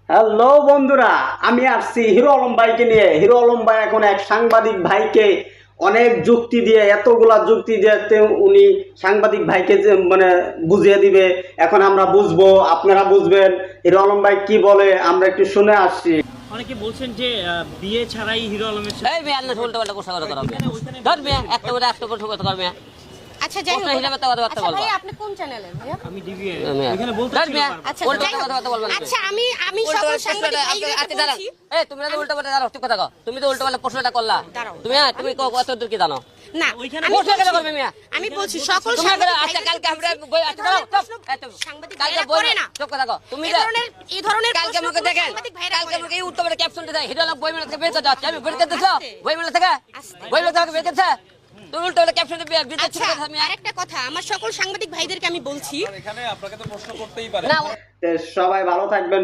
Hello বন্ধুরা, আমি আসছি হিরো আলম ভাইকে নিয়ে। হিরো আলম ভাই এখন এক সাংবাদিক ভাইকে অনেক যুক্তি দিয়ে, এতগুলা যুক্তি দিয়ে উনি সাংবাদিক ভাইকে মানে বুঝিয়ে দিবে। এখন আমরা বুঝবো, আপনারা বুঝবেন হিরো আলম ভাই কি বলে, আমরা একটু শুনে আসছি। অনেকে বলছেন যে বিয়ে ছাড়াই হিরো আলমের সাথে এই মেয়ে আন্না উল্টো পাল্টা প্রশ্ন করা করবে ধর মেয়ে একটা করে কথা করবে। আচ্ছা যাই হোক, প্রশ্ন হিসাবে তো কথা আচ্ছা বলবো। ভাই আপনি কোন চ্যানেলের ভাইয়া? আমি ডিভিএ মেয়ে। এখানে বলতে ধর ছিল মেয়ে বারবার। আচ্ছা উল্টো যাই হোক, কথা বলবো না। আচ্ছা আমি উল্টো সকল পাল্টা সাংবাদিক প্রশ্নটা ভাইদেরকে দাঁড়াও। বলছি। এই তুমি তো উল্টো পাল্টা দাঁড়াও, ঠিক কথা কও। তুমি তো উল্টো পাল্টা প্রশ্নটা করলা। দাঁড়াও। তুমি কত দূর কি জানো? না ওইখানে আমি প্রশ্ন কেন বলছি- করবে মিয়া? আমি বলছি সকল তুমি সাংবাদিক আচ্ছা ভাইদেরকে কালকে আমরা বলছি, বই এই আচ্ছা দাঁড়াও, ধরনের প্রশ্ন চুপ। সাংবাদিক কালকে ভাইরা বই করে না। চুপ কথা কও। তুমি এই ধরনের কালকে প্রশ্ন আমাকে কোনো দেখেন, সাংবাদিক ভাইরা কালকে করে আমাকে না। এই উল্টো পাল্টা ক্যাপশনটা দেয় হিরো আলম বই মেলা থেকে বের করে যাচ্ছে। আমি বের করে দিছো আস্তে। বই মেলা থেকে? আস্তে। বই মেলা থেকে বের করছে? তুমি উল্টো পাল্টা ক্যাপশনটা বের দিতে আচ্ছা ছিল আমি আরেকটা কথা, আমার সকল সাংবাদিক ভাইদেরকে আমি বলছি এখানে আপনাকে তো প্রশ্ন করতেই পারে। না সবাই ভালো থাকবেন।